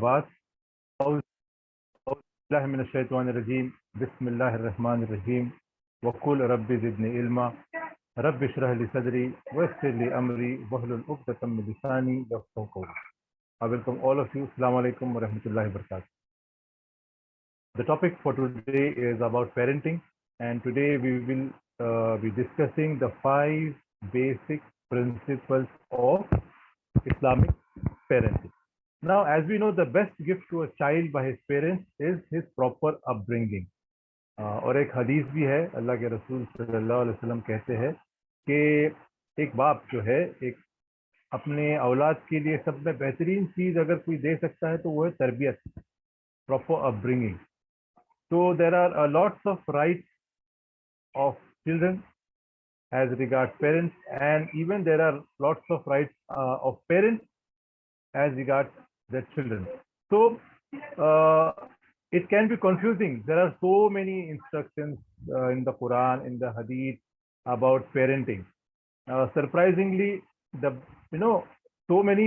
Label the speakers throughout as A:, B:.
A: बाद मिनश्शैतानिर्रजीम बिस्मिल्लाहिर्रहमानिर्रहीम वक़ुल rabbi ज़िदनी इल्मा rabbi इश्रह ली सदरी वयस्सिर ली अमरी वहलुल उक़दतम मिन लिसानी यफ़क़हू क़ौली. I welcome all of you. Assalamu alaikum wa rahmatullahi wa barakatuh. The topic for today is about parenting, and today we will be discussing the 5 basic principles of Islamic parenting. Now, as we know, the best gift to a child by his parents is his proper upbringing. और एक हदीस भी है, अल्लाह के रसूल सल्लल्लाहु अलैहि वसल्लम कहते हैं कि एक बाप जो है एक अपने औलाद के लिए सब में बेहतरीन चीज़ अगर कोई दे सकता है तो वो है तरबियत, proper upbringing. So there are lots of rights of children as regards parents, and even there are lots of rights of parents as regards their children. So it can be confusing. There are so many instructions in the Quran, in the Hadith about parenting. Surprisingly, so many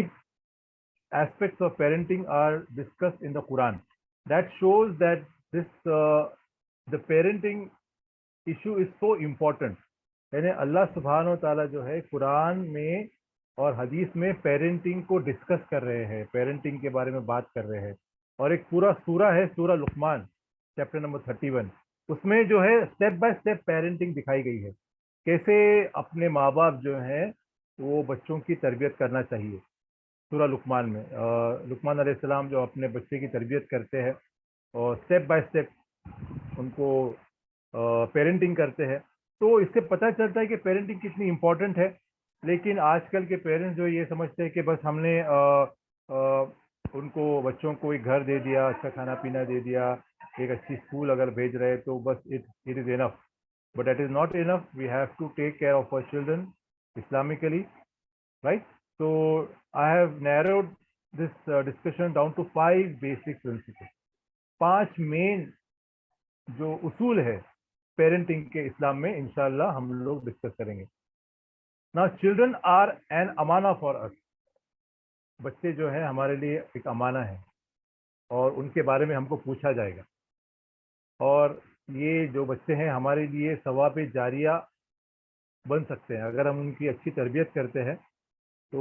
A: aspects of parenting are discussed in the Quran. That shows that this the parenting issue is so important. यानी अल्लाह सुब्हानो ताला जो है कुरान में और हदीस में parenting को discuss कर रहे हैं, पेरेंटिंग के बारे में बात कर रहे हैं. और एक पूरा सूरा है, सूरा लुकमान, चैप्टर नंबर 31. उसमें जो है स्टेप बाय स्टेप पेरेंटिंग दिखाई गई है, कैसे अपने माँ बाप जो हैं वो बच्चों की तरबियत करना चाहिए. सूरा लुकमान में लुकमान अलैहिस्सलाम जो अपने बच्चे की तरबियत करते हैं और स्टेप बाय स्टेप उनको पेरेंटिंग करते हैं. तो इससे पता चलता है कि पेरेंटिंग कितनी इम्पोर्टेंट है. लेकिन आजकल के पेरेंट्स जो ये समझते हैं कि बस हमने उनको बच्चों को एक घर दे दिया, अच्छा खाना पीना दे दिया, एक अच्छी स्कूल अगर भेज रहे हैं तो बस it is enough. But that is not enough. We have to take care of our children islamically, right. So I have narrowed this discussion down to 5 basic principles. 5 main जो उसूल है पेरेंटिंग के इस्लाम में, इंशाल्लाह हम लोग डिस्कस करेंगे. Now children are an Amana for us. बच्चे जो है हमारे लिए एक अमाना है और उनके बारे में हमको पूछा जाएगा. और ये जो बच्चे हैं हमारे लिए सवाब जारिया बन सकते हैं. अगर हम उनकी अच्छी तरबियत करते हैं तो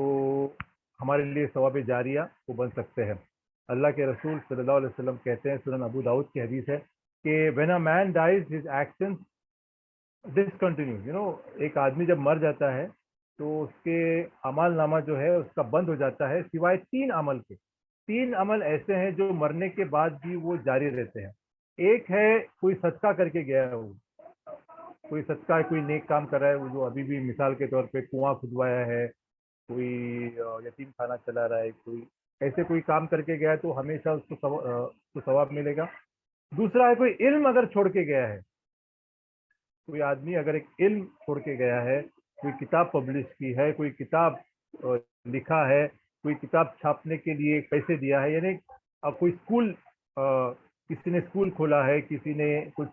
A: हमारे लिए सवाब जारिया वो बन सकते हैं. अल्लाह के रसूल सल्लल्लाहु अलैहि वसल्लम कहते हैं, सुनन अबू दाऊद की हदीस है कि when a man dies his actions discontinue. एक आदमी जब मर जाता है तो उसके अमल नामा जो है उसका बंद हो जाता है, सिवाय 3 अमल के. 3 अमल ऐसे हैं जो मरने के बाद भी वो जारी रहते हैं. एक है कोई सदका करके गया है, वो कोई सदका, कोई नेक काम कर रहा है, वो जो अभी भी मिसाल के तौर पे कुआं खुदवाया है, कोई यतीम खाना चला रहा है, कोई ऐसे कोई काम करके गया है तो हमेशा उसको सवाब मिलेगा. दूसरा है कोई इल्म अगर छोड़ के गया है, कोई आदमी अगर एक इल्म छोड़ के गया है, कोई किताब पब्लिश की है, कोई किताब लिखा है, कोई किताब छापने के लिए पैसे दिया है, यानी कोई स्कूल, किसी ने स्कूल खोला है, किसी ने कुछ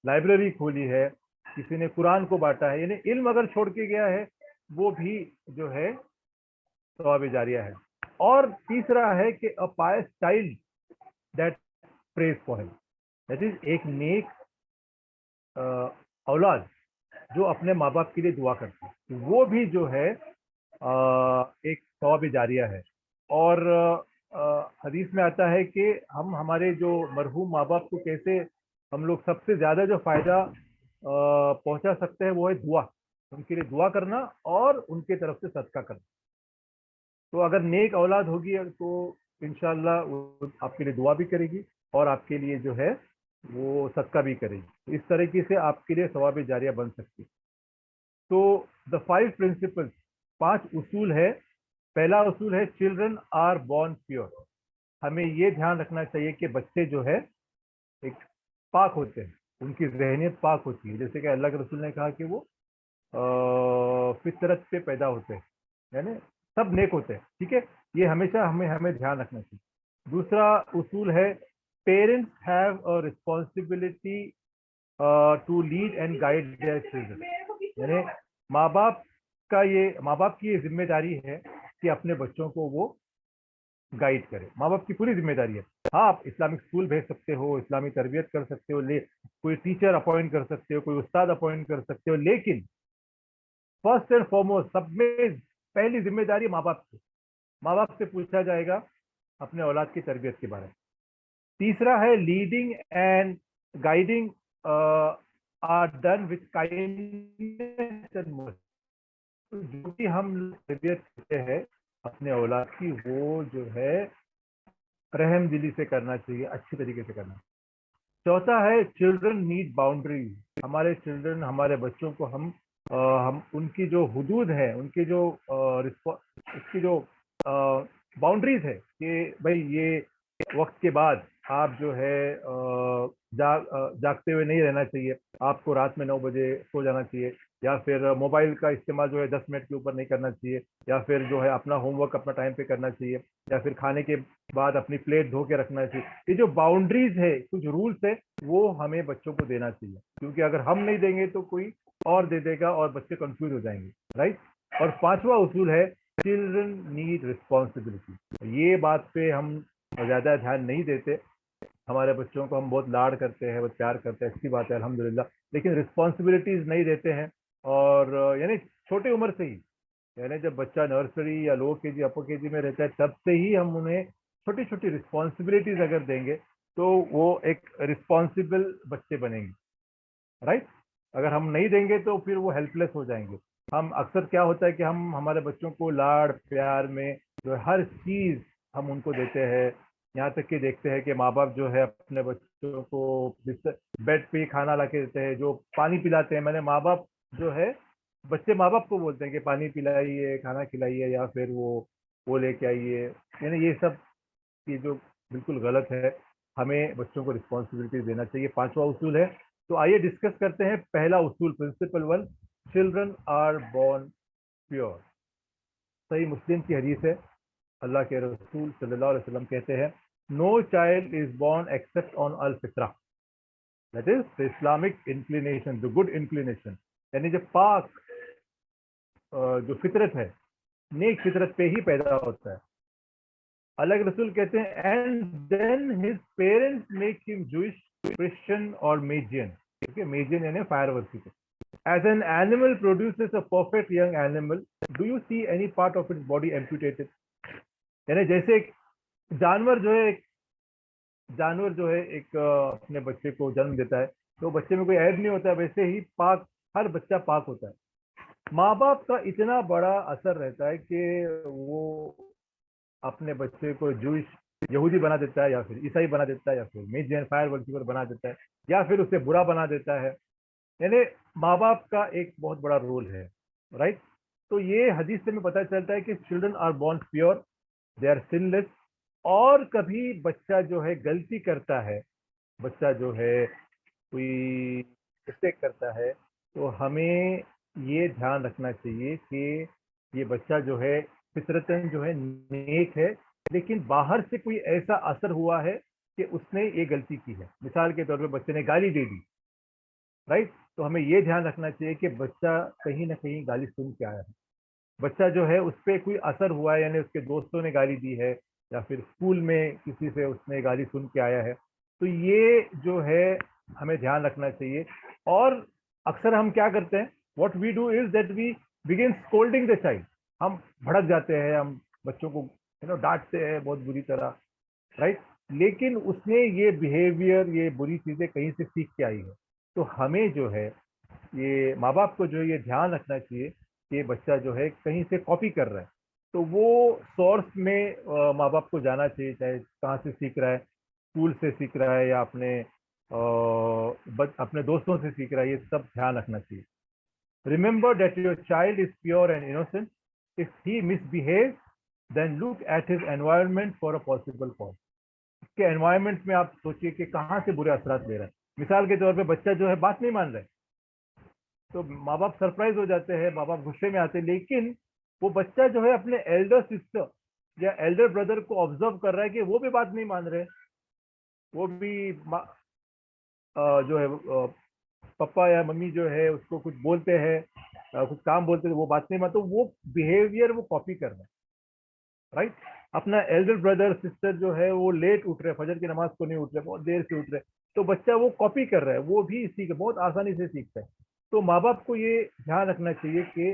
A: लाइब्रेरी खोली है, किसी ने कुरान को बांटा है, यानी इल्म अगर छोड़ के गया है वो भी जो है सवाब जारिया है. और तीसरा है कि a pious child that prays for him. That is एक नेक औलाद जो अपने माँ बाप के लिए दुआ करती है, वो भी जो है एक सवाब जारिया है. और हदीस में आता है कि हम हमारे जो मरहूम माँ बाप को कैसे हम लोग सबसे ज़्यादा जो फ़ायदा पहुंचा सकते हैं वो है दुआ, उनके लिए दुआ करना और उनके तरफ से सदका करना. तो अगर नेक औलाद होगी तो इंशाल्लाह वो आपके लिए दुआ भी करेगी और आपके लिए जो है वो सदका भी करेगी. इस तरीके से आपके लिए सवाब जारिया बन सकती है. तो द 5 प्रिंसिपल्स, 5 उसूल है. पहला उसूल है चिल्ड्रन आर बॉर्न प्योर. हमें ये ध्यान रखना चाहिए कि बच्चे जो है एक पाक होते हैं, उनकी जहनियत पाक होती है. जैसे कि अल्लाह के रसूल ने कहा कि वो फितरत पे पैदा होते हैं, यानी सब नेक होते हैं. ठीक है, ये हमेशा हमें ध्यान रखना चाहिए. दूसरा उसूल है parents have a responsibility to lead and guide their children. यानी माँ बाप की ये जिम्मेदारी है कि अपने बच्चों को वो गाइड करें। माँ बाप की पूरी जिम्मेदारी है। हाँ, आप इस्लामिक स्कूल भेज सकते हो, इस्लामी तरबियत कर सकते हो, कोई टीचर अपॉइंट कर सकते हो, कोई उस्ताद अपॉइंट कर सकते हो, लेकिन फर्स्ट एंड फॉरमोस्ट सब में पहली जिम्मेदारी माँ बाप की। माँ बाप से पूछा जाएगा अपने औलाद की तरबियत के बारे में। तीसरा है leading and guiding are done with kindness and mercy. जो भी हम तरबियत करते हैं अपने औलाद की, वो जो है रहम दिली से करना चाहिए, अच्छी तरीके से करना। चौथा है चिल्ड्रन नीड बाउंड्रीज। हमारे चिल्ड्रन, हमारे बच्चों को हम उनकी जो हुदूद है, उनकी जो उसकी जो बाउंड्रीज है कि भाई ये वक्त के बाद आप जो है जागते हुए नहीं रहना चाहिए, आपको रात में 9 बजे सो जाना चाहिए, या फिर मोबाइल का इस्तेमाल जो है 10 मिनट के ऊपर नहीं करना चाहिए, या फिर जो है अपना होमवर्क अपना टाइम पे करना चाहिए, या फिर खाने के बाद अपनी प्लेट धो के रखना चाहिए। ये जो बाउंड्रीज है, कुछ रूल्स है, वो हमें बच्चों को देना चाहिए, क्योंकि अगर हम नहीं देंगे तो कोई और दे देगा और बच्चे कंफ्यूज हो जाएंगे, राइट। और पांचवा उसूल है चिल्ड्रन नीड रिस्पॉन्सिबिलिटी। ये बात पे हम ज्यादा ध्यान नहीं देते। हमारे बच्चों को हम बहुत लाड करते हैं, बहुत प्यार करते हैं, अच्छी बात है अल्हम्दुलिल्लाह, लेकिन रिस्पॉन्सिबिलिटीज नहीं देते हैं। और यानी छोटी उम्र से ही, यानी जब बच्चा नर्सरी या लो केजी अपर केजी में रहता है, तब से ही हम उन्हें छोटी छोटी रिस्पॉन्सिबिलिटीज अगर देंगे तो वो एक रिस्पॉन्सिबल बच्चे बनेंगे, राइट। अगर हम नहीं देंगे तो फिर वो हेल्पलेस हो जाएंगे। हम अक्सर क्या होता है कि हम हमारे बच्चों को लाड़ प्यार में जो है हर चीज हम उनको देते हैं, यहाँ तक कि देखते हैं कि माँ बाप जो है अपने बच्चों को बेड पे ही खाना ला के देते हैं, जो पानी पिलाते हैं। मैंने माँ बाप जो है, बच्चे माँ बाप को बोलते हैं कि पानी पिलाइए, खाना खिलाइए, या फिर वो लेके आइए। यानी ये सब ये जो बिल्कुल गलत है। हमें बच्चों को रिस्पॉन्सिबिलिटी देना चाहिए। पांचवा उसूल है, तो आइए डिस्कस करते हैं पहला उसूल, principle 1, children are born pure. सही मुस्लिम की हदीस है, अल्लाह के रसूल सल्लल्लाहु अलैहि वसल्लम कहते हैं, no child is born except on अल फित्रा, that is the Islamic inclination, the good inclination. यानी जो पाक जो फितरत है, नेक फितरत पे ही पैदा होता है। अल्लाह के रसूल कहते हैं, and then his parents make him Jewish, Christian और मेजियन। ठीक है, मेजियन यानी fire worshipper. As an animal produces a perfect young animal, do you see any part of its body amputated. यानी जैसे एक जानवर जो है, अपने बच्चे को जन्म देता है, तो बच्चे में कोई ऐब नहीं होता है, वैसे ही पाक हर बच्चा पाक होता है। माँ बाप का इतना बड़ा असर रहता है कि वो अपने बच्चे को जूइश यहूदी बना देता है, या फिर ईसाई बना देता है, या फिर मेजियन फायर वर्शिपर बना देता है, या फिर उसे बुरा बना देता है। यानी माँ बाप का एक बहुत बड़ा रोल है, राइट। तो ये हदीस से हमें पता चलता है कि children are born pure, they are sinless. और कभी बच्चा जो है गलती करता है, बच्चा जो है कोई मिस्टेक करता है, तो हमें ये ध्यान रखना चाहिए कि ये बच्चा जो है फितरतन जो है नेक है, लेकिन बाहर से कोई ऐसा असर हुआ है कि उसने ये गलती की है। मिसाल के तौर पे बच्चे ने गाली दे दी, राइट। तो हमें ये ध्यान रखना चाहिए कि बच्चा कहीं ना कहीं गाली सुन के आया है, बच्चा जो है उस पर कोई असर हुआ है, यानी उसके दोस्तों ने गाली दी है, या फिर स्कूल में किसी से उसने गाली सुन के आया है। तो ये जो है हमें ध्यान रखना चाहिए। और अक्सर हम क्या करते हैं, what we do is that we begin scolding the child. हम भड़क जाते हैं, हम बच्चों को डांटते हैं बहुत बुरी तरह, राइट। लेकिन उसने ये बिहेवियर, ये बुरी चीजें कहीं से सीख के आई है। तो हमें जो है, ये माँ बाप को जो है ये ध्यान रखना चाहिए कि बच्चा जो है कहीं से कॉपी कर रहा है, तो वो सोर्स में माँ बाप को जाना चाहिए, चाहे कहाँ से सीख रहा है, स्कूल से सीख रहा है या अपने दोस्तों से सीख रहा है, ये सब ध्यान रखना चाहिए। Remember that your child is pure and innocent. If he misbehave, then look at his environment for a possible cause. इसके एनवायरनमेंट में आप सोचिए कि कहाँ से बुरे असरात ले रहा है। मिसाल के तौर पे बच्चा जो है बात नहीं मान रहा है, तो माँ बाप सरप्राइज हो जाते हैं, माँ बाप गुस्से में आते हैं, लेकिन वो बच्चा जो है अपने एल्डर सिस्टर या एल्डर ब्रदर को ऑब्जर्व कर रहा है कि वो भी बात नहीं मान रहे, वो भी जो है पापा या मम्मी जो है उसको कुछ बोलते हैं, कुछ काम बोलते हैं, वो बात नहीं मान, तो वो बिहेवियर वो कॉपी कर रहा है, राइट। अपना एल्डर ब्रदर सिस्टर जो है वो लेट उठ रहे, फजर की नमाज को नहीं उठ रहे, बहुत देर से उठ रहे, तो बच्चा वो कॉपी कर रहा है, वो भी सीख बहुत आसानी से सीखता है। तो माँ बाप को ये ध्यान रखना चाहिए कि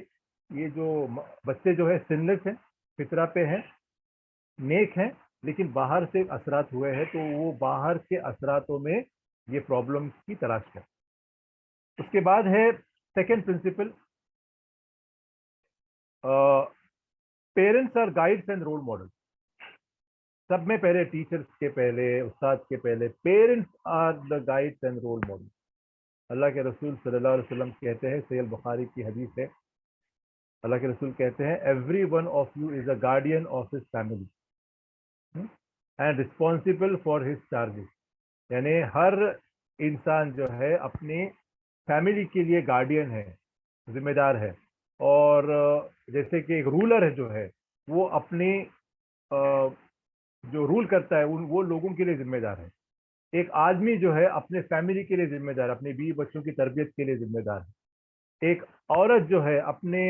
A: ये जो बच्चे जो है सिनलेस हैं, फितरा पे हैं, नेक हैं, लेकिन बाहर से असरात हुए हैं, तो वो बाहर के असरातों में ये प्रॉब्लम की तलाश करें। उसके बाद है second principle, parents are guides and role model. सब में पहले टीचर्स के पहले, उस्ताद के पहले parents are the guides and role model. अल्लाह के रसूल सल्लल्लाहु अलैहि वसल्लम कहते हैं, सहीह बुखारी की हदीस है, अल्लाह के रसूल कहते हैं, every one of you is a guardian of his family and responsible for his charges. यानी हर इंसान जो है अपनी फैमिली के लिए गार्डियन है, जिम्मेदार है। और जैसे कि एक रूलर है जो है, वो अपनी जो रूल करता है उन वो लोगों के लिए जिम्मेदार है। एक आदमी जो है अपने फैमिली के लिए जिम्मेदार, अपने बीवी बच्चों की तरबियत के लिए जिम्मेदार है। एक औरत जो है अपने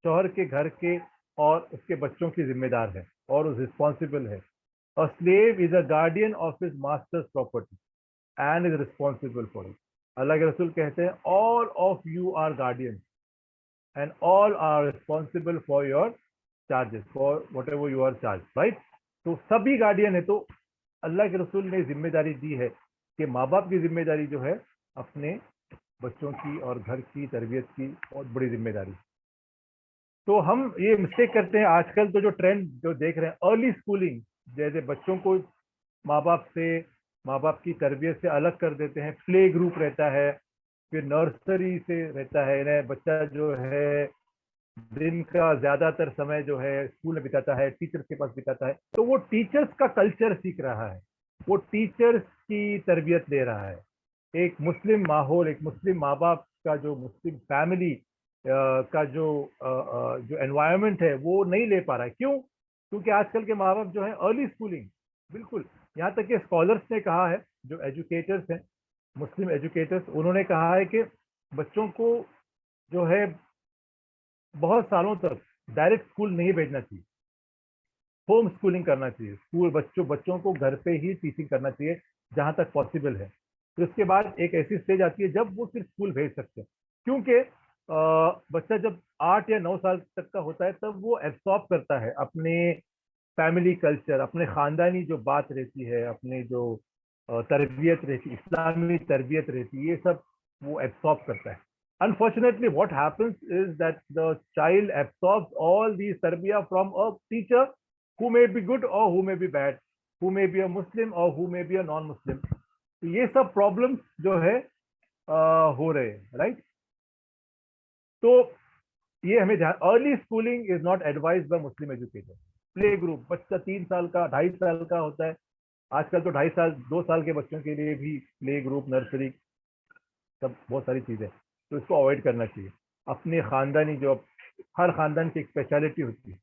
A: शौहर के घर के और उसके बच्चों की जिम्मेदार है और रिस्पॉन्सिबल है। A slave is a guardian of his master's property and is responsible for it. अल्लाह के रसूल कहते हैं, all of you are guardian and all are responsible for your charges, for whatever you are charge, right. तो सभी guardian है। तो अल्लाह के रसूल ने जिम्मेदारी दी है कि माँ बाप की जिम्मेदारी जो है अपने बच्चों की और घर की तरबियत की बहुत बड़ी जिम्मेदारी। तो हम ये मिस्टेक करते हैं आजकल, तो जो ट्रेंड जो देख रहे हैं अर्ली स्कूलिंग, जैसे बच्चों को माँ बाप से, माँ बाप की तरबियत से अलग कर देते हैं। प्ले ग्रुप रहता है, फिर नर्सरी से रहता है, इन्हें बच्चा जो है दिन का ज्यादातर समय जो है स्कूल में बिताता है, टीचर्स के पास बिताता है। तो वो टीचर्स का कल्चर सीख रहा है, वो टीचर्स की तरबियत ले रहा है। एक मुस्लिम माहौल, एक मुस्लिम माँ बाप का जो मुस्लिम फैमिली का जो एनवायरनमेंट है वो नहीं ले पा रहा है। क्यों? क्योंकि आजकल के माँ बाप जो है अर्ली स्कूलिंग, बिल्कुल, यहाँ तक कि स्कॉलर्स ने कहा है, जो एजुकेटर्स हैं, मुस्लिम एजुकेटर्स, उन्होंने कहा है कि बच्चों को जो है बहुत सालों तक डायरेक्ट स्कूल नहीं भेजना चाहिए, होम स्कूलिंग करना चाहिए। स्कूल बच्चों को घर पे ही टीचिंग करना चाहिए जहां तक पॉसिबल है। फिर उसके बाद एक ऐसी स्टेज आती है जब वो सिर्फ स्कूल भेज सकते हैं, क्योंकि बच्चा जब 8 या 9 साल तक का होता है तब वो एब्सॉर्ब करता है अपने फैमिली कल्चर, अपने खानदानी जो बात रहती है, अपने जो तरबियत रहती है, इस्लामी तरबियत रहती है, ये सब वो एब्सॉर्ब करता है। Unfortunately, what happens is that the child absorbs all these tarbiyah from a teacher who may be good or who may be bad, who may be a Muslim or who may be a non-Muslim. तो ये सब problems जो है हो रहे हैं, right. तो ये हमें ध्यान, early schooling is not advised bye Muslim educator. Play group, बच्चा 3 साल का, 2.5 साल का होता है, आजकल तो 2.5 साल 2 साल के बच्चों के लिए भी प्ले ग्रुप, नर्सरी, सब बहुत सारी चीजें, तो इसको अवॉइड करना चाहिए। अपने खानदानी जो, हर खानदान की एक स्पेशलिटी होती है,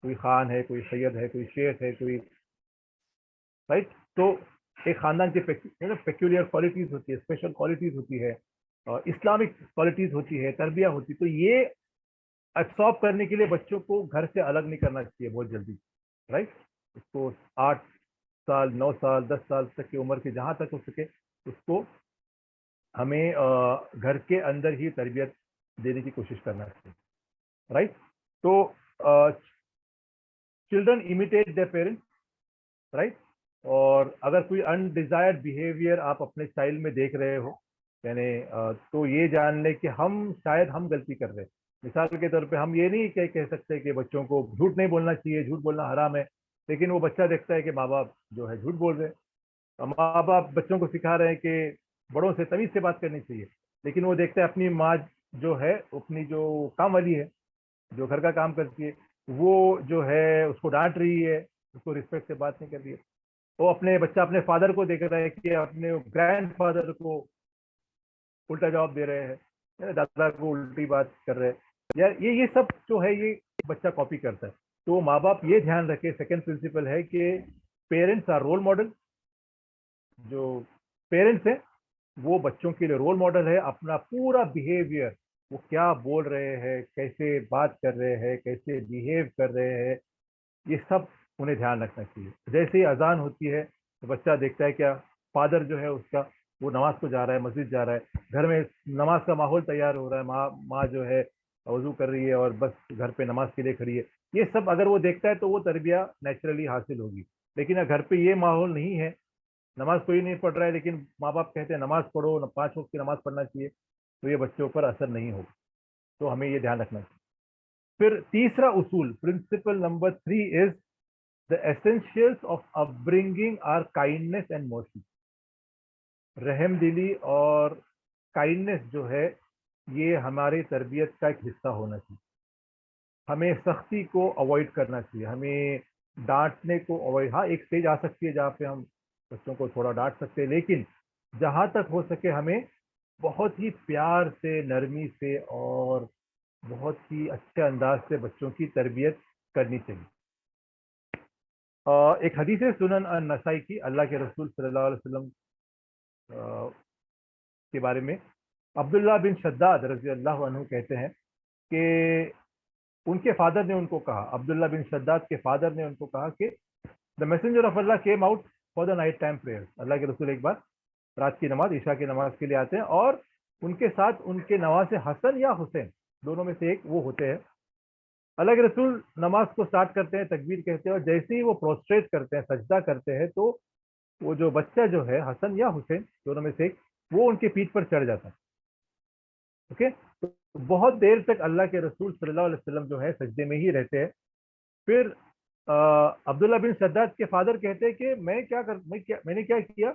A: कोई खान है, कोई सैयद है, कोई शेख है, कोई, राइट। तो एक खानदान की पेक्यूलियर क्वालिटीज होती है, स्पेशल क्वालिटीज होती है, इस्लामिक क्वालिटीज होती है, तरबिया होती है। तो ये एब्सॉर्ब करने के लिए बच्चों को घर से अलग नहीं करना चाहिए बहुत जल्दी, राइट। उसको 8 साल, 9 साल, 10 साल तक की उम्र के जहां तक हो सके उसको हमें घर के अंदर ही तरबियत देने की कोशिश करना चाहिए, राइट। तो children imitate their parents, right. और अगर कोई अनडिजायर्ड बिहेवियर आप अपने चाइल्ड में देख रहे हो, यानी तो ये जान ले कि शायद हम गलती कर रहे हैं। मिसाल के तौर पे हम ये नहीं कह सकते कि बच्चों को झूठ नहीं बोलना चाहिए, झूठ बोलना हराम है, लेकिन वो बच्चा देखता है कि माँ बाप जो है झूठ बोल रहे हैं। माँ बाप बच्चों को सिखा रहे हैं कि बड़ों से तमीज से बात करनी चाहिए, लेकिन वो देखता है अपनी माँ जो है, अपनी जो काम वाली है, जो घर का काम करती है, वो जो है उसको डांट रही है, उसको रिस्पेक्ट से बात नहीं कर रही है। वो बच्चा अपने फादर को देख रहा है कि अपने ग्रैंड फादर को उल्टा जवाब दे रहे हैं, दादा को उल्टी बात कर रहे हैं, या ये सब जो है ये बच्चा कॉपी करता है। तो माँ बाप ये ध्यान रखे, सेकंड प्रिंसिपल है कि पेरेंट्स आर रोल मॉडल। जो पेरेंट्स है वो बच्चों के लिए रोल मॉडल है। अपना पूरा बिहेवियर, वो क्या बोल रहे हैं, कैसे बात कर रहे हैं, कैसे बिहेव कर रहे हैं, ये सब उन्हें ध्यान रखना चाहिए। जैसे ही अजान होती है तो बच्चा देखता है क्या फादर जो है उसका वो नमाज को जा रहा है, मस्जिद जा रहा है, घर में नमाज का माहौल तैयार हो रहा है, माँ जो है वजू कर रही है और बस घर पे नमाज के लिए खड़ी है। ये सब अगर वो देखता है तो वो तरबिया नेचुरली हासिल होगी। लेकिन अगर घर पे ये माहौल नहीं है, नमाज कोई नहीं पढ़ रहा है लेकिन माँ बाप कहते हैं नमाज पढ़ो, 5 वक्त की नमाज पढ़ना चाहिए, तो ये बच्चों पर असर नहीं होगा। तो हमें ये ध्यान रखना चाहिए। फिर तीसरा उसूल, principle number 3 is the essentials of upbringing are kindness and mercy. रहम दिली और काइंडनेस जो है ये हमारी तरबियत का एक हिस्सा होना चाहिए। हमें सख्ती को अवॉइड करना चाहिए, हमें डांटने को अवॉइड, हाँ एक स्टेज आ सकती है जहाँ पे हम बच्चों को थोड़ा डांट सकते हैं, लेकिन जहाँ तक हो सके हमें बहुत ही प्यार से, नरमी से और बहुत ही अच्छे अंदाज से बच्चों की तरबियत करनी चाहिए। एक हदीस है सुनन अन-नसाई की, अल्लाह के रसूल सल्लल्लाहु अलैहि वसल्लम के बारे में। अब्दुल्ला बिन शद्दाद रजी अल्लाह अन्हु कहते हैं कि उनके फादर ने उनको कहा, अब्दुल्ला बिन शद्दाद के फादर ने उनको कहा कि the messenger of Allah came out for the night time prayer. अल्लाह के रसूल एक बार रात की नमाज, ईशा की नमाज के लिए आते हैं और उनके साथ उनके नवासे हसन या हुसैन दोनों में से एक वो होते हैं। अल्लाह के रसूल नमाज को स्टार्ट करते हैं, तकबीर कहते हैं और जैसे ही वो प्रोस्ट्रेट करते हैं, सजदा करते हैं, तो वो जो बच्चा जो है हसन या हुसैन दोनों में से एक, वो उनके पीठ पर चढ़ जाता है। ओके, तो बहुत देर तक अल्लाह के रसूल सल्लल्लाहु अलैहि वसल्लम जो है सजदे में ही रहते हैं। फिर अब्दुल्ला बिन शद्दाद के फादर कहते हैं कि मैंने क्या किया,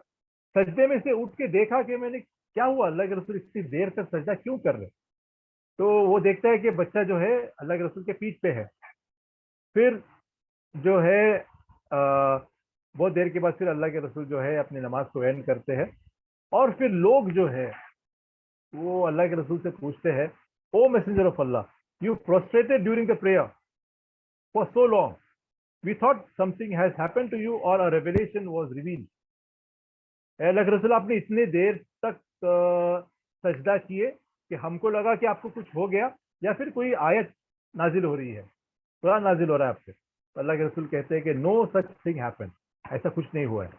A: सजदे में से उठ के देखा कि मैंने क्या हुआ, अल्लाह के रसूल इतनी देर तक सजदा क्यों कर रहे। तो वो देखता है कि बच्चा जो है अल्लाह के रसूल के पीठ पे है। फिर जो है बहुत देर के बाद फिर अल्लाह के रसूल जो है अपनी नमाज को एंड करते हैं और फिर लोग जो है वो अल्लाह के रसूल से पूछते हैं, O messenger of Allah, you prostrated during the prayer for so long, we thought something has happened to you और अ रेवलेशन वाज रिवील्ड। अल्लाह के रसूल आपने इतने देर तक सजदा किए कि हमको लगा कि आपको कुछ हो गया या फिर कोई आयत नाजिल हो रही है, कुरान नाजिल हो रहा है आप पे। तो अल्लाह के रसूल कहते हैं कि नो सच थिंग हैपन, ऐसा कुछ नहीं हुआ है।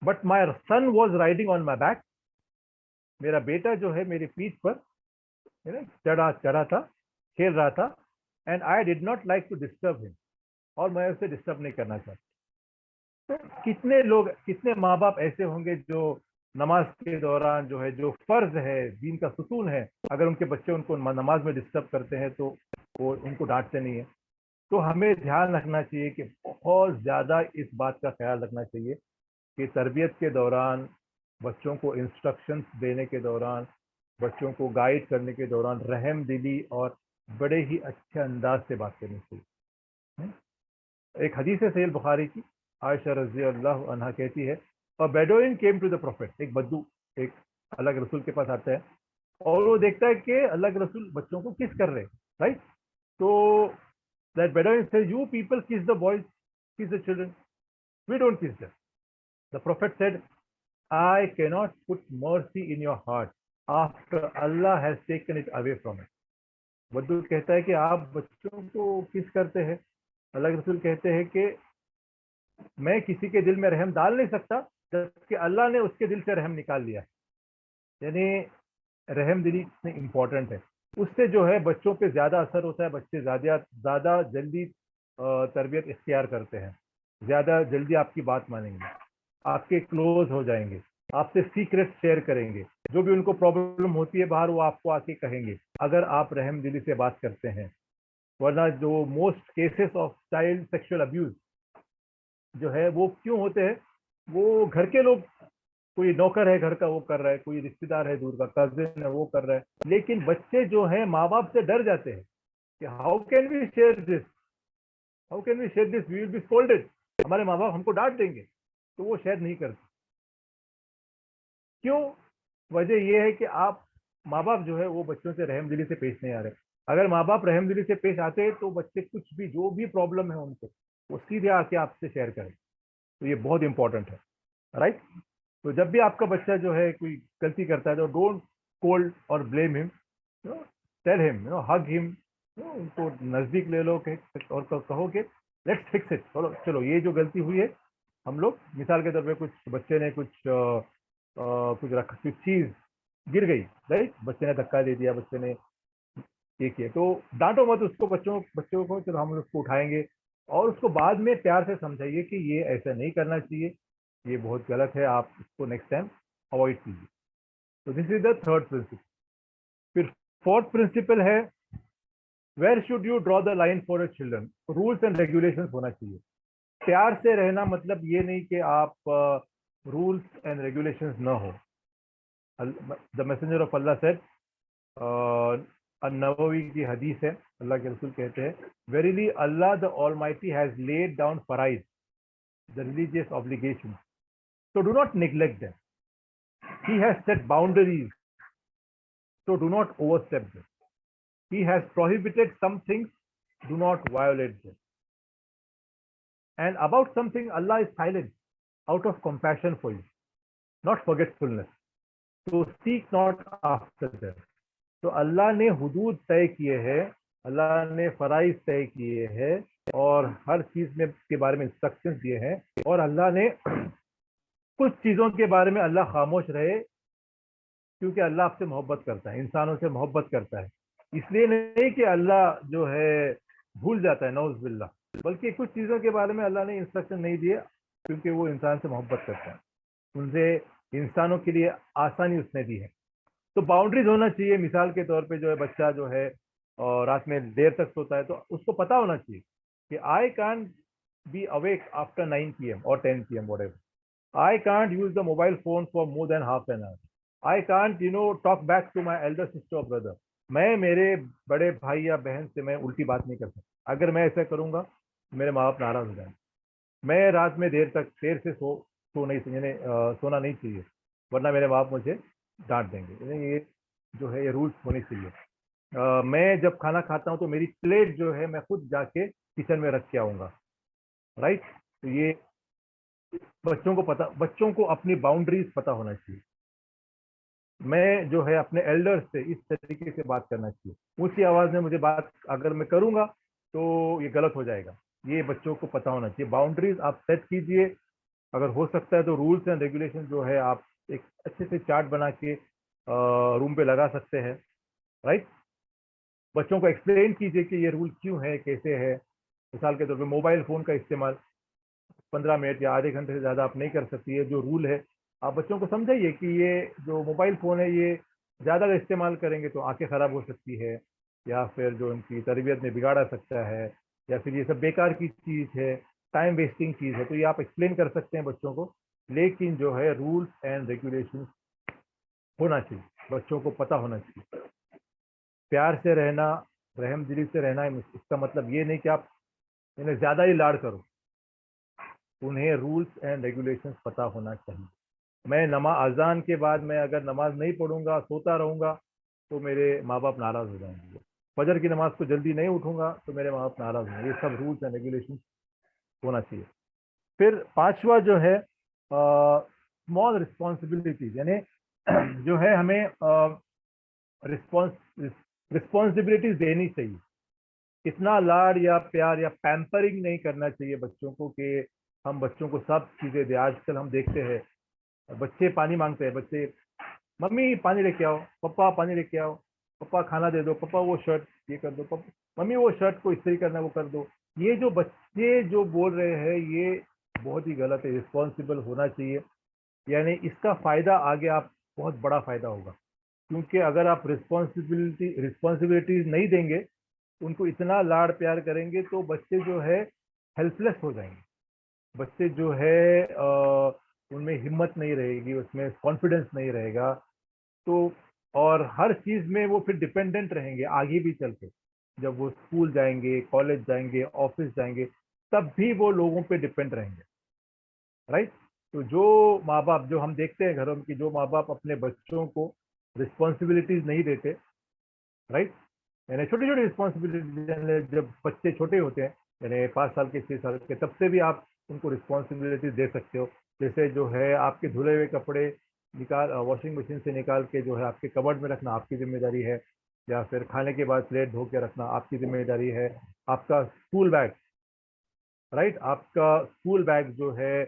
A: But my son was riding on my back, मेरा बेटा जो है मेरी पीठ पर चढ़ा चढ़ा था, खेल रहा था, and I did not like to disturb him, और मैं उसे डिस्टर्ब नहीं करना चाहता। तो कितने लोग, कितने माँ बाप ऐसे होंगे जो नमाज के दौरान जो है, जो फर्ज है, दीन का सुतून है, अगर उनके बच्चे उनको नमाज में डिस्टर्ब करते हैं तो वो उनको डांटते नहीं है। तो हमें ध्यान रखना चाहिए कि बहुत ज़्यादा इस बात का ख्याल रखना चाहिए कि तरबियत के दौरान, बच्चों को इंस्ट्रक्शंस देने के दौरान, बच्चों को गाइड करने के दौरान रहम दिली और बड़े ही अच्छे अंदाज से बात करनी चाहिए। एक हदीस है सहीह बुखारी की, आयशा रजी अल्लाह अन्हा कहती है, और Bedouin came to the prophet, एक बद्दू एक अल्लाह के रसूल के पास आता है और वो देखता है कि अल्लाह के रसूल बच्चों को किस कर रहे हैं, राइट। तो that Bedouin said, you people kiss the boys, kiss the children, we don't kiss them. The prophet said, I cannot put mercy in your heart after Allah has taken it away from it. बद्दू कहता है कि आप बच्चों को किस करते हैं। अल्लाह के रसूल कहते हैं कि मैं किसी के दिल में रहम डाल नहीं सकता जबकि अल्लाह ने उसके दिल से रहम निकाल लिया। यानी रहम दिली इतनी इम्पोर्टेंट है, उससे जो है बच्चों पे ज़्यादा असर होता है, बच्चे ज़्यादा जल्दी तरबियत इख्तियार करते हैं, ज़्यादा जल्दी आपकी बात मानेंगे, आपके क्लोज हो जाएंगे, आपसे सीक्रेट शेयर करेंगे, जो भी उनको प्रॉब्लम होती है बाहर वो आपको आके कहेंगे अगर आप रहम दिली से बात करते हैं। वरना जो most cases of child sexual abuse जो है वो क्यों होते हैं, वो घर के लोग, कोई नौकर है घर का वो कर रहा है, कोई रिश्तेदार है दूर का कजिन है वो कर रहा है, लेकिन बच्चे जो है माँ बाप से डर जाते हैं कि how can we share this, how can we share this, we will be scolded, हमारे माँ बाप हमको डांट देंगे, तो वो शेयर नहीं करते। क्यों? वजह ये है कि आप माँ बाप जो है वो बच्चों से रहम दिली से पेश नहीं आ रहे। अगर माँ बाप रहम दिली से पेश आते हैं तो बच्चे कुछ भी, जो भी प्रॉब्लम है उनको, वो सीधे आके आपसे शेयर करें। तो ये बहुत इंपॉर्टेंट है, राइट। तो जब भी आपका बच्चा जो है कोई गलती करता है तो डोंट कोल्ड और blame him, tell him, hug him, उनको नजदीक ले लो और कहो कि लेट्स फिक्स इट, चलो चलो ये जो गलती हुई है, हम लोग मिसाल के तौर पे कुछ बच्चे ने कुछ चीज गिर गई, राइट, बच्चे ने धक्का दे दिया, बच्चे ने ये किया, तो डांटो मत उसको, बच्चों को, चलो हम उसको उठाएंगे और उसको बाद में प्यार से समझाइए कि ये ऐसा नहीं करना चाहिए, ये बहुत गलत है, आप इसको नेक्स्ट टाइम अवॉइड कीजिए। तो this is the third principle. फिर फोर्थ प्रिंसिपल है, where should you draw the line for your children, rules and regulation होना चाहिए। प्यार से रहना मतलब ये नहीं कि आप रूल्स एंड रेगुलेशंस न हो। The messenger of Allah said, नबवी की हदीस है, अल्लाह के रसूल कहते हैं, verily Allah the almighty has laid down फराइज the religious obligation, so do not neglect them. He has set boundaries, so do not overstep them. He has prohibited some things, do not violate them. And about something, Allah is silent out of compassion for you, not forgetfulness. So seek not after them. तो अल्लाह ने हुदूद तय किए हैं, अल्लाह ने फराइज तय किए हैं और हर चीज में के बारे में इंस्ट्रक्शंस दिए हैं, और अल्लाह ने कुछ चीजों के बारे में अल्लाह खामोश रहे क्योंकि अल्लाह आपसे मोहब्बत करता है, इंसानों से मोहब्बत करता है। इसलिए नहीं कि अल्लाह जो है भूल जाता है, नौज बिल्ला, बल्कि कुछ चीज़ों के बारे में अल्लाह ने इंस्ट्रक्शन नहीं दिए क्योंकि वो इंसान से मोहब्बत करता है, उनसे इंसानों के लिए आसानी उसने दी है। तो बाउंड्रीज होना चाहिए। मिसाल के तौर पे जो है बच्चा जो है और रात में देर तक सोता है, तो उसको पता होना चाहिए कि I can't be awake after 9 PM और 10 PM, whatever. I can't use the mobile phone for more than half an hour. I can't, talk back to my elder sister or brother. मैं मेरे बड़े भाई या बहन से मैं उल्टी बात नहीं कर सकता। अगर मैं ऐसा करूंगा मेरे माँ बाप नाराज हो जाएंगे। मैं रात में देर से सो नहीं सोना नहीं चाहिए, वरना मेरे माँ बाप मुझे डांट देंगे। ये जो है ये रूल्स होने चाहिए। मैं जब खाना खाता हूँ तो मेरी प्लेट जो है मैं खुद जाके किचन में रख के आऊंगा, राइट। तो ये बच्चों को अपनी बाउंड्रीज पता होना चाहिए। मैं जो है अपने एल्डर्स से इस तरीके से बात करना चाहिए, ऊंची आवाज में मुझे बात अगर मैं करूंगा तो ये गलत हो जाएगा। ये बच्चों को पता होना चाहिए। बाउंड्रीज आप सेट कीजिए, अगर हो सकता है तो रूल्स एंड रेगुलेशन जो है आप एक अच्छे से चार्ट बना के रूम पे लगा सकते हैं, राइट। बच्चों को एक्सप्लेन कीजिए कि ये रूल क्यों है, कैसे है। मिसाल के तौर पर मोबाइल फोन का इस्तेमाल 15 मिनट या आधे घंटे से ज़्यादा आप नहीं कर सकती है, जो रूल है आप बच्चों को समझाइए कि ये जो मोबाइल फ़ोन है ये ज़्यादा इस्तेमाल करेंगे तो आंखें ख़राब हो सकती है, या फिर जो उनकी तरबियत में बिगाड़ आ सकता है, या फिर ये सब बेकार की चीज़ है, टाइम वेस्टिंग चीज़ है। तो ये आप एक्सप्लेन कर सकते हैं बच्चों को, लेकिन जो है रूल्स एंड रेगुलेशन होना चाहिए, बच्चों को पता होना चाहिए। प्यार से रहना, रहम दिली से रहना, इसका मतलब ये नहीं कि आप इन्हें ज़्यादा ही लाड़ करो। उन्हें रूल्स एंड रेगुलेशंस पता होना चाहिए। मैं अजान के बाद मैं अगर नमाज नहीं पढ़ूंगा, सोता रहूंगा, तो मेरे माँ बाप नाराज हो जाएंगे। फजर की नमाज को जल्दी नहीं उठूंगा तो मेरे माँ बाप नाराज होंगे। ये सब रूल्स एंड रेगुलेशन होना चाहिए। फिर पांचवा जो है स्मॉल रिस्पॉन्सिबिलिटीज, यानी जो है हमें रिस्पॉन्सिबिलिटीज देनी चाहिए। इतना लाड या प्यार या पैम्परिंग नहीं करना चाहिए बच्चों को कि हम बच्चों को सब चीज़ें दे। आजकल हम देखते हैं बच्चे पानी मांगते हैं, बच्चे मम्मी पानी लेके आओ, पापा पानी लेके आओ, पापा खाना दे दो, पापा वो शर्ट ये कर दो, पापा मम्मी वो शर्ट को इस्त्री करना वो कर दो। ये जो बच्चे जो बोल रहे हैं ये बहुत ही गलत है। रिस्पॉन्सिबल होना चाहिए, यानी इसका फायदा आगे आप बहुत बड़ा फायदा होगा, क्योंकि अगर आप रिस्पॉन्सिबिलिटीज नहीं देंगे, उनको इतना लाड़ प्यार करेंगे तो बच्चे जो है हेल्पलेस हो जाएंगे। बच्चे जो है उनमें हिम्मत नहीं रहेगी, उसमें कॉन्फिडेंस नहीं रहेगा। तो और हर चीज में वो फिर डिपेंडेंट रहेंगे आगे भी चल के। जब वो स्कूल जाएंगे, कॉलेज जाएंगे, ऑफिस जाएंगे, तब भी वो लोगों पे डिपेंड रहेंगे, राइट। तो जो माँ बाप, जो हम देखते हैं घरों में कि जो माँ बाप अपने बच्चों को रिस्पॉन्सिबिलिटीज नहीं देते, राइट, यानी छोटी छोटी रिस्पॉन्सिबिलिटी, जब बच्चे छोटे होते हैं यानी 5 साल के 6 साल के, तब से भी आप उनको रिस्पॉन्सिबिलिटीज दे सकते हो। जैसे जो है आपके धुले हुए कपड़े वॉशिंग मशीन से निकाल के जो है आपके कबर्ड में रखना आपकी जिम्मेदारी है, या फिर खाने के बाद प्लेट धो के रखना आपकी जिम्मेदारी है। आपका स्कूल बैग राइट। आपका स्कूल बैग जो है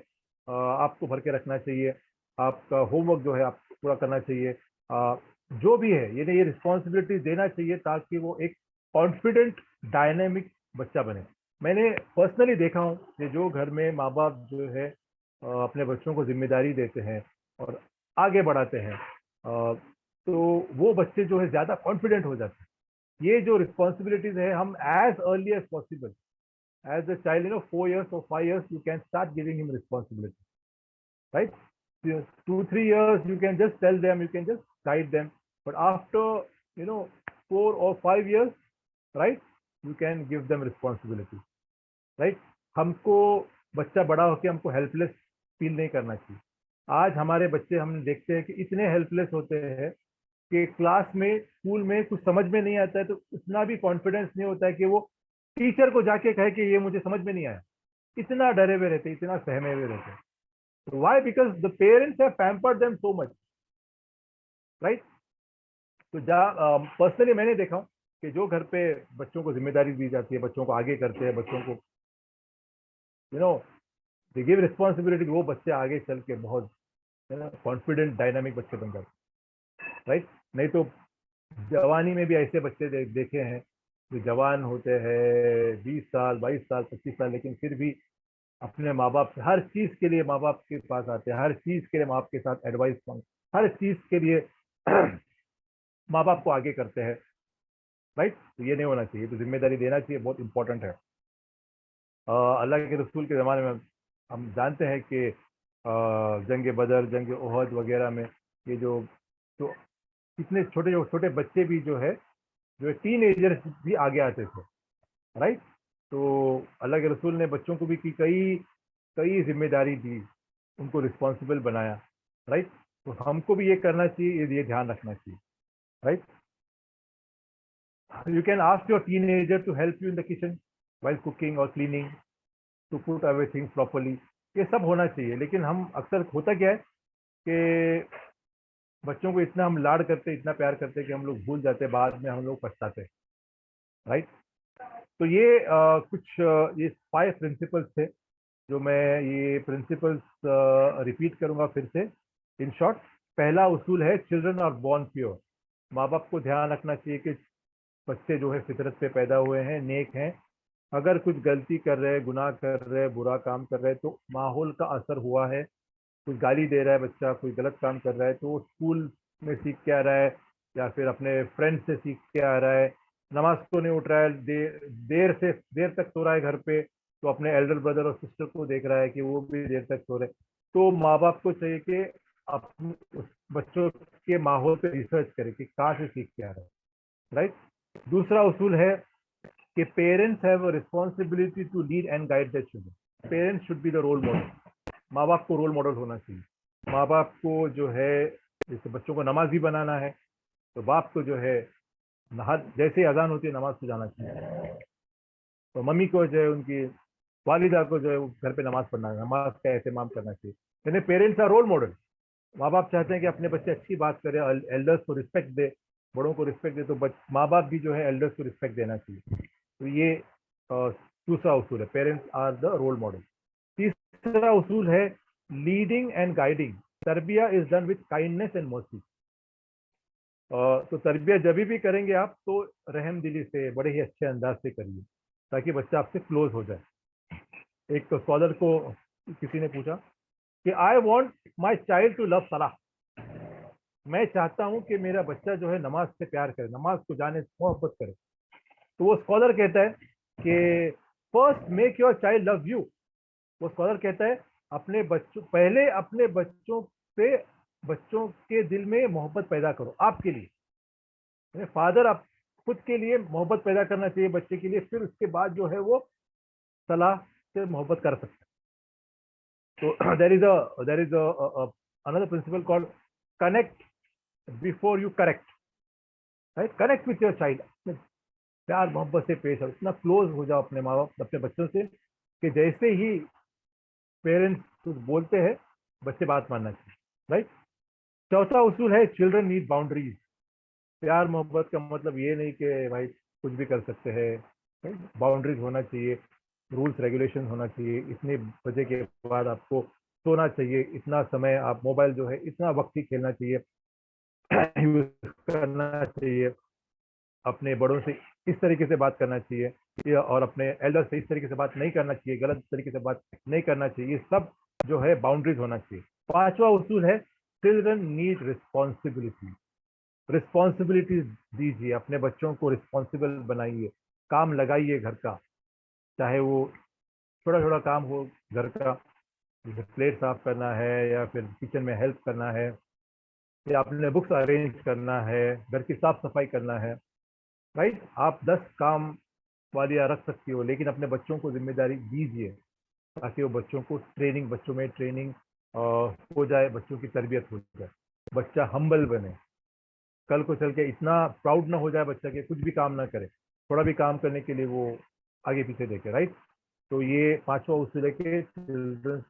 A: आपको भर के रखना चाहिए, आपका होमवर्क जो है आपको पूरा करना चाहिए, जो भी है ये रिस्पॉन्सिबिलिटी देना चाहिए ताकि वो एक कॉन्फिडेंट डायनेमिक बच्चा बने। मैंने पर्सनली देखा हूँ कि जो घर में माँ बाप जो है अपने बच्चों को जिम्मेदारी देते हैं और आगे बढ़ाते हैं, तो वो बच्चे जो है ज़्यादा कॉन्फिडेंट हो जाते हैं। ये जो रिस्पॉन्सिबिलिटीज है हम as early as possible, as a child, 4 years or 5 years, you can start giving him responsibility, right? 2 3 years, you can just tell them, you can just guide them, but after, 4 or 5 years, right, you can give them responsibility, right? हमको बच्चा बड़ा होकर हमको helpless feel नहीं करना चाहिए। आज हमारे बच्चे हम देखते हैं कि इतने हेल्पलेस होते हैं कि क्लास में स्कूल में कुछ समझ में नहीं आता है तो उतना भी कॉन्फिडेंस नहीं होता है कि वो टीचर को जाके कहे कि ये मुझे समझ में नहीं आया। इतना डरे हुए रहते, इतना सहमे हुए रहते। Why? Because the parents have pampered them so much, right. तो पर्सनली मैंने देखा हूँ कि जो घर पे बच्चों को जिम्मेदारी दी जाती है, बच्चों को आगे करते हैं, बच्चों को दे गिव रिस्पॉन्सिबिलिटी, वो बच्चे आगे चल के बहुत कॉन्फिडेंट डायनामिक बच्चे बन जाते हैं, राइट। नहीं तो जवानी में भी ऐसे बच्चे देखे हैं जो जवान होते हैं 20 साल 22 साल 25 साल, लेकिन फिर भी अपने माँ बाप हर चीज के लिए माँ बाप के पास आते हैं, हर चीज के लिए माँ बाप के साथ एडवाइस मांग, हर चीज के लिए माँ बाप को आगे करते हैं, राइट। तो ये नहीं होना चाहिए, तो जिम्मेदारी देना चाहिए, बहुत इंपॉर्टेंट है। अल्लाह के रसूल के ज़माने में हम जानते हैं कि जंग बदर, जंग ओहद वगैरह में ये जो तो कितने छोटे छोटे बच्चे भी जो टीन एजर्स भी आगे आते थे, राइट। तो अल्लाह के रसूल ने बच्चों को भी की कई कई जिम्मेदारी दी, उनको रिस्पॉन्सिबल बनाया, राइट। तो हमको भी ये करना चाहिए, ये ध्यान रखना चाहिए, right. You can ask your teenager to help you in the kitchen while cooking और cleaning, to put away things properly, ये सब होना चाहिए। लेकिन हम अक्सर होता क्या है कि बच्चों को इतना हम लाड करते, इतना प्यार करते कि हम लोग भूल जाते, बाद में हम लोग पछताते, राइट। तो ये कुछ ये 5 प्रिंसिपल्स थे जो मैं ये प्रिंसिपल्स रिपीट करूंगा फिर से। इन शॉर्ट, पहला उसूल है चिल्ड्रन आर बोर्न प्योर। माँ बाप को ध्यान रखना चाहिए कि बच्चे जो है फितरत पे पैदा हुए हैं, नेक हैं। अगर कुछ गलती कर रहे हैं, गुनाह कर रहे हैं, बुरा काम कर रहे हैं तो माहौल का असर हुआ है। कुछ गाली दे रहा है बच्चा, कोई गलत काम कर रहा है तो वो स्कूल में सीख के आ रहा है या फिर अपने फ्रेंड से सीख के आ रहा है। नमाज को नहीं उठ रहा है, देर तक सो रहा है घर पे, तो अपने एल्डर ब्रदर और सिस्टर को देख रहा है कि वो भी देर तक सो रहे। तो माँ बाप को चाहिए कि अपने उस बच्चों के माहौल पे रिसर्च करे कि कहाँ से सीख के आ रहा है, राइट। दूसरा उसूल है कि parents have a responsibility to lead and guide their children. Parents should be the role model. माँ बाप को रोल मॉडल होना चाहिए। माँ बाप को जो है जैसे बच्चों को नमाजी बनाना है तो बाप को जो है जैसे ही अजान होती है नमाज को जाना चाहिए। तो मम्मी को जो है उनकी वालिदा को जो है घर पे नमाज पढ़ना है, नमाज का एहतमाम करना चाहिए। यानी पेरेंट्स आर रोल मॉडल। माँ बाप चाहते हैं कि अपने बच्चे अच्छी बात करें, एल्डर्स को रिस्पेक्ट दे, बड़ों को रिस्पेक्ट दे, तो माँ बाप भी जो है एल्डर्स को रिस्पेक्ट देना चाहिए। तो ये दूसरा उसूल है, parents are the role model. तीसरा उसूल है लीडिंग एंड गाइडिंग। तरबिया is done with kindness and mercy. तो तरबिया जब भी करेंगे आप तो रहम दिली से, बड़े ही अच्छे अंदाज से करिए ताकि बच्चा आपसे क्लोज हो जाए। एक तो स्कॉलर को किसी ने पूछा कि I want my child to love सलाह। मैं चाहता हूं कि मेरा बच्चा जो है नमाज से प्यार करे, नमाज को जाने से मोहब्बत करे। तो वो स्कॉलर कहता है कि first make your child love you. वो स्कॉलर कहता है पहले अपने बच्चों के दिल में मोहब्बत पैदा करो आपके लिए। फादर आप खुद के लिए मोहब्बत पैदा करना चाहिए बच्चे के लिए, फिर उसके बाद जो है वो सलाह से मोहब्बत कर सकते हैं। तो there is another principle called connect before you correct, right. Connect with your child, प्यार मोहब्बत से पेश आओ, इतना क्लोज हो जाओ अपने माँ बाप अपने बच्चों से कि जैसे ही पेरेंट्स कुछ बोलते हैं बच्चे बात मानना चाहिए, राइट। चौथा उसूल है चिल्ड्रन नीड बाउंड्रीज। प्यार मोहब्बत का मतलब ये नहीं कि भाई कुछ भी कर सकते हैं, बाउंड्रीज होना चाहिए। रूल्स रेगुलेशन होना चाहिए, इतने बजे के बाद आपको सोना चाहिए, इतना समय आप मोबाइल जो है इतना वक्त ही खेलना चाहिए, यूज करना चाहिए, अपने बड़ों से इस तरीके से बात करना चाहिए और अपने एल्डर से इस तरीके से बात नहीं करना चाहिए, गलत तरीके से बात नहीं करना चाहिए, ये सब जो है बाउंड्रीज होना चाहिए। पांचवा उसूल है चिल्ड्रन नीड रिस्पॉन्सिबिलिटी। रिस्पॉन्सिबिलिटीज दीजिए, अपने बच्चों को रिस्पॉन्सिबल बनाइए, काम लगाइए घर का, चाहे वो छोटा छोटा काम हो घर का, जैसे प्लेट साफ करना है या फिर किचन में हेल्प करना है या अपने बुक्स अरेंज करना है, घर की साफ सफाई करना है। राइट, आप 10 काम वालियाँ रख सकती हो, लेकिन अपने बच्चों को जिम्मेदारी दीजिए ताकि वो बच्चों को ट्रेनिंग, बच्चों में ट्रेनिंग हो जाए, बच्चों की तरबियत हो जाए, बच्चा हम्बल बने, कल को चल के इतना प्राउड ना हो जाए बच्चा कि कुछ भी काम ना करे, थोड़ा भी काम करने के लिए वो आगे पीछे देखे। राइट, तो ये पांचवा उसूल है कि चिल्ड्रन,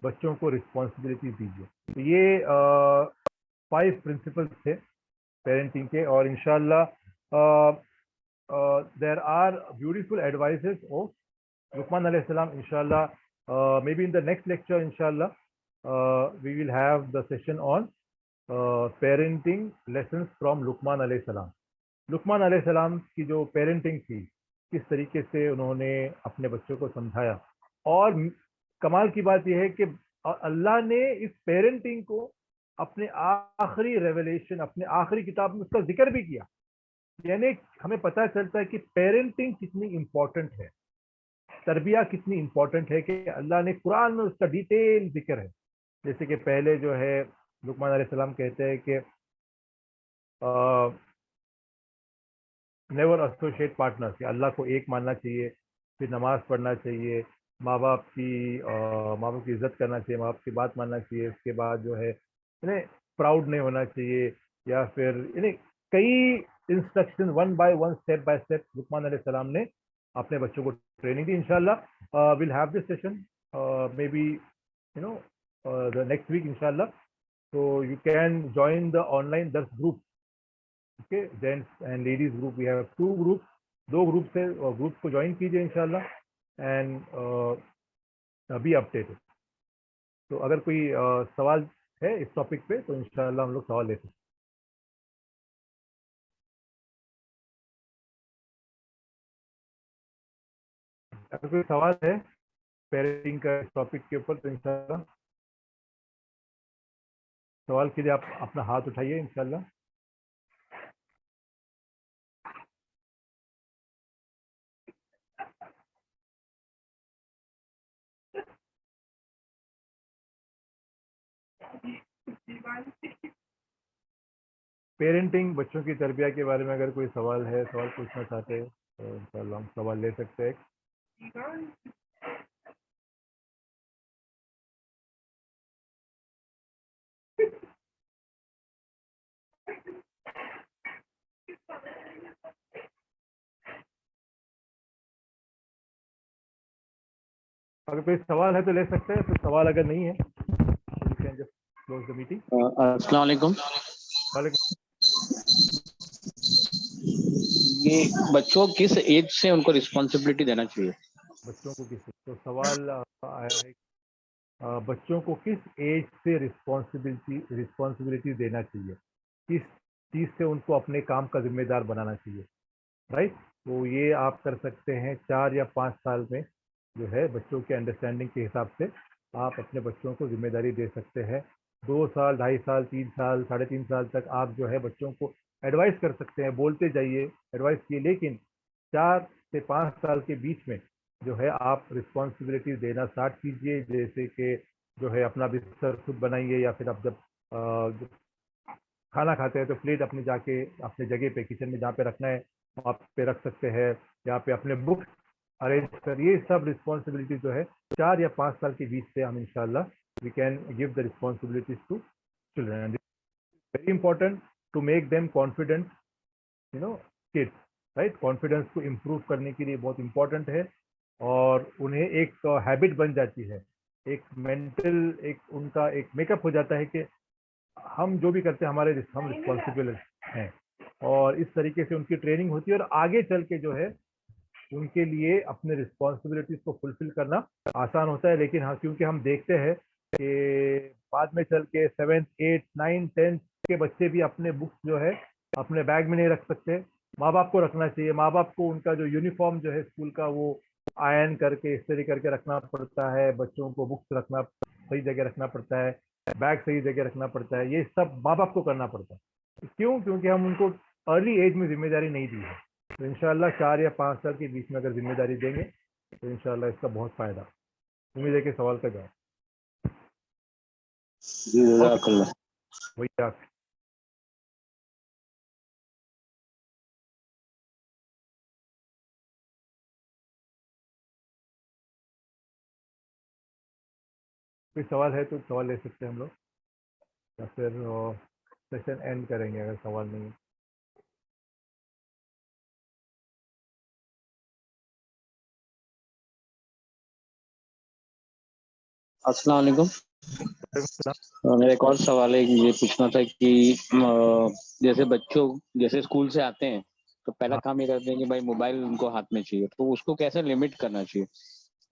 A: बच्चों को रिस्पॉन्सिबिलिटी दीजिए। तो ये 5 प्रिंसिपल्स थे पेरेंटिंग के, और इंशाल्लाह there are beautiful advices of Luqman alayhi salam. Inshallah, maybe in the next lecture, inshallah, we will have the session on parenting lessons from Luqman alayhi salam. Luqman alayhi salam की जो parenting थी, किस तरीके से उन्होंने अपने बच्चों को समझाया, और कमाल की बात यह है कि अल्लाह ने इस पेरेंटिंग को अपने आखिरी रेवलेशन, अपने आखिरी किताब में उसका जिक्र भी किया। यानी हमें पता चलता है कि पेरेंटिंग कितनी इंपॉर्टेंट है, तरबिया कितनी इंपॉर्टेंट है, कि अल्लाह ने कुरान में उसका डिटेल जिक्र है। जैसे कि पहले जो है लुकमान अलैहि सलाम कहते हैं कि नेवर एसोसिएट पार्टनर्स, कि अल्लाह को एक मानना चाहिए, फिर नमाज पढ़ना चाहिए, माँ बाप की इज्जत करना चाहिए, माँ बाप की बात मानना चाहिए, उसके बाद जो है इन्हें प्राउड नहीं होना चाहिए, या फिर इन्हें कई instruction one by step Luqman अलैहि सलाम ने अपने बच्चों को ट्रेनिंग दी। इंशाल्लाह will have this session may be the next week इंशाल्लाह, so you can join the online dars group. Okay, gents and ladies group, we have 2 groups, 2 groups है, और ग्रुप को ज्वाइन कीजिए इंशाल्लाह, एंड बी अपडेटेड। तो अगर कोई सवाल है इस टॉपिक पे तो इंशाल्लाह हम लोग सवाल ले सकते हैं। अगर कोई सवाल है पेरेंटिंग का इस टॉपिक के ऊपर तो इंशाल्लाह सवाल के लिए आप अपना हाथ उठाइए इंशाल्लाह। पेरेंटिंग, बच्चों की तरबिया के बारे में अगर कोई सवाल है, सवाल पूछना चाहते हैं तो इंशाल्लाह हम सवाल ले सकते हैं। अगर कोई सवाल है तो ले सकते हैं, तो सवाल अगर नहीं है तो you can just close the meeting.
B: अस्सलाम वालेकुम। ये बच्चों किस एज से उनको रिस्पॉन्सिबिलिटी देना चाहिए?
A: बच्चों को किस, तो सवाल आया है बच्चों को किस एज से रिस्पॉन्सिबिलिटी देना चाहिए, किस चीज़ से उनको अपने काम का जिम्मेदार बनाना चाहिए। राइट, तो ये आप कर सकते हैं 4 या 5 साल में, जो है बच्चों के अंडरस्टैंडिंग के हिसाब से आप अपने बच्चों को जिम्मेदारी दे सकते हैं। 2 साल, 2.5 साल, 3 साल, 3.5 साल तक आप जो है बच्चों को एडवाइस कर सकते हैं, बोलते जाइए, एडवाइस किए, लेकिन 4 से 5 साल के बीच में जो है आप रिस्पॉन्सिबिलिटी देना स्टार्ट कीजिए। जैसे कि जो है अपना बिस्तर खुद बनाइए, या फिर आप जब खाना खाते हैं तो प्लेट अपनी जाके अपने जगह पे, किचन में जहाँ पे रखना है वहाँ पे रख सकते हैं, यहाँ पे अपने बुक्स अरेंज कर, ये सब रिस्पॉन्सिबिलिटी जो है 4 या 5 साल के बीच से हम इंशाल्लाह we can give the responsibilities to children. Very important to make them confident, kids. Right, confidence को इम्प्रूव करने के लिए बहुत इंपॉर्टेंट है, और उन्हें एक हैबिट बन जाती है, एक मेंटल, एक उनका एक मेकअप हो जाता है कि हम जो भी करते हैं हम रिस्पॉन्सिबल हैं, और इस तरीके से उनकी ट्रेनिंग होती है, और आगे चल के जो है उनके लिए अपने रिस्पॉन्सिबिलिटीज को फुलफिल करना आसान होता है। लेकिन हाँ, क्योंकि हम देखते हैं कि बाद में चल के 7th 8th 9th 10th के बच्चे भी अपने बुक्स जो है अपने बैग में नहीं रख सकते। माँ बाप को रखना चाहिए। माँ बाप को उनका जो यूनिफॉर्म जो है स्कूल का वो आयरन करके इस्त्री करके रखना पड़ता है। बच्चों को बुक्स रखना सही जगह रखना पड़ता है, बैग सही जगह रखना पड़ता है। ये सब माँ बाप को करना पड़ता है। क्यों? क्योंकि हम उनको अर्ली एज में जिम्मेदारी नहीं दी है। तो इंशाल्लाह 4 या 5 साल के बीच में अगर जिम्मेदारी देंगे तो इंशाल्लाह इसका बहुत फायदा। उम्मीद है कि सवाल का जवाब
B: जी जज़ाकल्लाह।
A: वही आप कोई सवाल है तो सवाल ले सकते हैं हम लोग, या फिर सेशन एंड करेंगे अगर सवाल नहीं है।
B: अस्सलाम वालेकुम। मेरा एक और सवाल है, ये पूछना था कि जैसे बच्चों जैसे स्कूल से आते हैं तो पहला
A: हाँ,
B: काम ये करते हैं कि भाई मोबाइल उनको हाथ में चाहिए, तो उसको कैसे लिमिट करना चाहिए?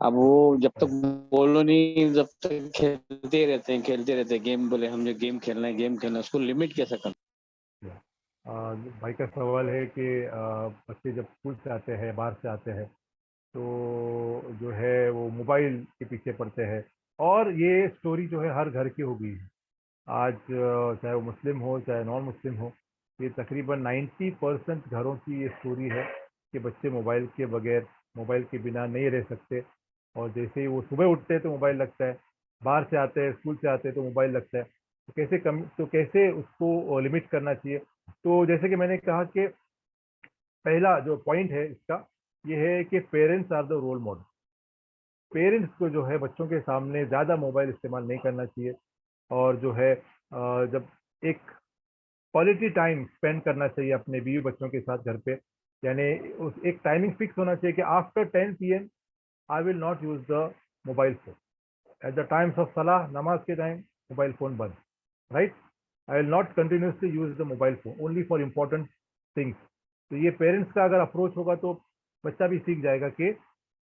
B: अब वो जब तक बोलो नहीं, जब तक खेलते रहते हैं गेम, बोले हमने गेम खेलना है गेम खेलना है, उसको लिमिट कैसे करना?
A: भाई का सवाल है कि बच्चे जब स्कूल से आते हैं, बाहर से आते हैं, तो जो है वो मोबाइल के पीछे पड़ते हैं। और ये स्टोरी जो है हर घर की हो गई है आज, चाहे वो मुस्लिम हो चाहे नॉन मुस्लिम हो। ये तकरीबन 90% घरों की ये स्टोरी है कि बच्चे मोबाइल के बगैर, मोबाइल के बिना नहीं रह सकते। और जैसे ही वो सुबह उठते हैं तो मोबाइल लगता है, बाहर से आते हैं स्कूल से आते हैं तो मोबाइल लगता है। तो कैसे उसको लिमिट करना चाहिए? तो जैसे कि मैंने कहा कि पहला जो पॉइंट है इसका ये है कि parents are the role model. Parents को जो है बच्चों के सामने ज़्यादा मोबाइल इस्तेमाल नहीं करना चाहिए। और जो है जब एक क्वालिटी टाइम स्पेंड करना चाहिए अपने बीवी बच्चों के साथ घर पे। यानी उस एक टाइमिंग फिक्स होना चाहिए कि after 10 PM I will not use the mobile phone. At the times of सलाह, नमाज के टाइम मोबाइल फोन बंद, right. I will not continuously use the mobile phone, only for important things. तो ये parents का अगर अप्रोच होगा तो बच्चा भी सीख जाएगा कि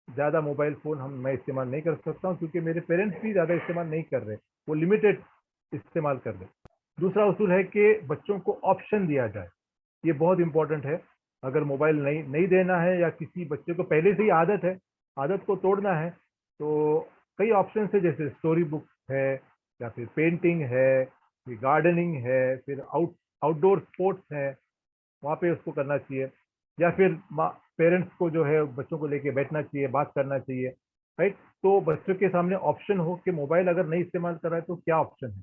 A: ज़्यादा मोबाइल फ़ोन मैं इस्तेमाल नहीं कर सकता हूँ, क्योंकि मेरे पेरेंट्स भी ज़्यादा इस्तेमाल नहीं कर रहे, वो लिमिटेड इस्तेमाल कर रहे। दूसरा उसूल है कि बच्चों को ऑप्शन दिया जाए। ये बहुत इंपॉर्टेंट है। अगर मोबाइल नहीं नहीं देना है या किसी बच्चे को पहले से ही आदत है, आदत को तोड़ना है, तो कई ऑप्शन है। जैसे स्टोरी बुक है, या फिर पेंटिंग है, फिर गार्डनिंग है, फिर आउटडोर स्पोर्ट्स है, वहाँ पे उसको करना चाहिए। या फिर पेरेंट्स को जो है बच्चों को लेके बैठना चाहिए, बात करना चाहिए, राइट। तो बच्चों के सामने ऑप्शन हो कि मोबाइल अगर नहीं इस्तेमाल कर रहा है तो क्या ऑप्शन है।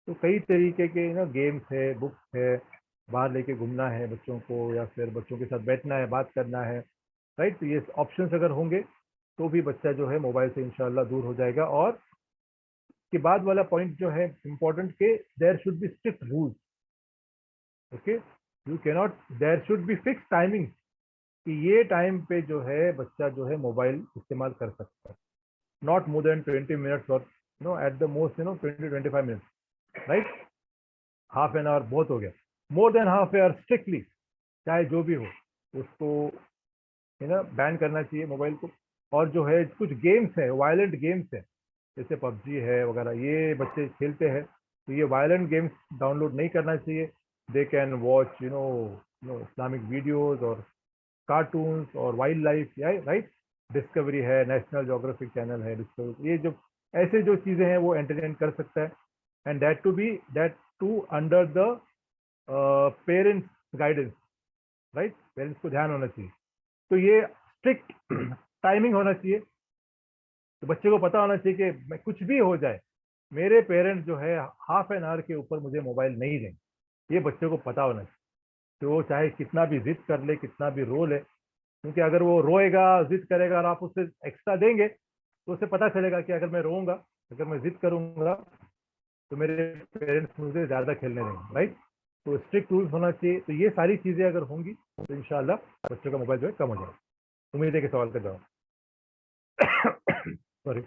A: तो कई तरीके के गेम्स है, बुक्स है, बाहर लेके घूमना है बच्चों को, या फिर बच्चों के साथ बैठना है, बात करना है, राइट। तो ये ऑप्शंस अगर होंगे तो भी बच्चा जो है मोबाइल से इंशाल्लाह दूर हो जाएगा। और के बाद वाला पॉइंट जो है इम्पोर्टेंट के there should be strict rules. Okay, you cannot, there should be fix timing कि ये टाइम पे जो है बच्चा जो है मोबाइल इस्तेमाल कर सकता है। नॉट मोर देन 20 मिनट्स, और at the most 20-25 minutes, right. Half an hour बहुत हो गया। More than half an hour strictly, चाहे जो भी हो, उसको बैन करना चाहिए मोबाइल को। और जो है कुछ गेम्स है, वायलेंट गेम्स है, जैसे पबजी है वगैरह, ये बच्चे खेलते हैं, तो ये वायलेंट गेम्स डाउनलोड नहीं करना चाहिए। They can watch Islamic videos और कार्टून्स और वाइल्ड लाइफ, राइट। डिस्कवरी है, नेशनल जोग्राफिक चैनल है, डिस्कवरी, ये जो ऐसे जो चीज़ें हैं वो एंटरटेन कर सकता है। And that too under the parents guidance, right. Parents को ध्यान होना चाहिए। तो ये स्ट्रिक्ट टाइमिंग होना चाहिए। तो बच्चे को पता होना चाहिए कि मैं कुछ भी हो जाए, मेरे पेरेंट्स जो है हाफ एन आवर के ऊपर मुझे मोबाइल नहीं देंगे। ये बच्चे को पता होना चाहिए। तो वो चाहे कितना भी जिद कर ले, कितना भी रो ले, क्योंकि अगर वो रोएगा, जिद करेगा और आप उससे एक्स्ट्रा देंगे, तो उसे पता चलेगा कि अगर मैं रोऊंगा, अगर मैं जिद करूंगा, तो मेरे पेरेंट्स मुझे ज़्यादा खेलने देंगे, राइट। तो स्ट्रिक्ट रूल्स होना चाहिए। तो ये सारी चीज़ें अगर होंगी तो इंशाल्लाह बच्चों का मोबाइल जो है कम हो जाएगा। उम्मीद है कि सवाल का जवाब सॉरी।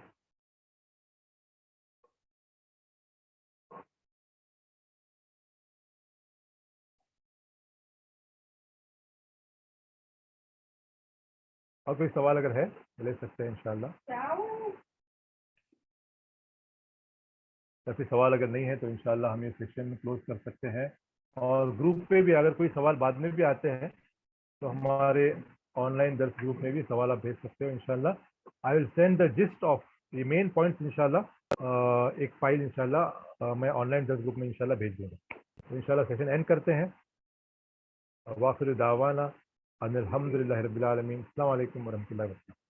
A: और कोई सवाल अगर है तो ले सकते हैं इंशाल्लाह। या फिर सवाल अगर नहीं है तो इंशाल्लाह हम ये सेशन में क्लोज कर सकते हैं। और ग्रुप पे भी अगर कोई सवाल बाद में भी आते हैं तो हमारे ऑनलाइन दर्स ग्रुप में भी सवाल आप भेज सकते हो इंशाल्लाह। I will send the gist of the main points इंशाल्लाह। एक फाइल इंशाल्लाह मैं ऑनलाइन दर्स ग्रुप में इंशाल्लाह भेज दूंगा। तो इंशाल्लाह सेशन एंड करते हैं। वाखिर दावाना अनिल हम्दुलिल्लाहि रब्बिल आलमीन। अस्सलाम वालेकुम वरहमतुल्लाहि वबरकातुहू।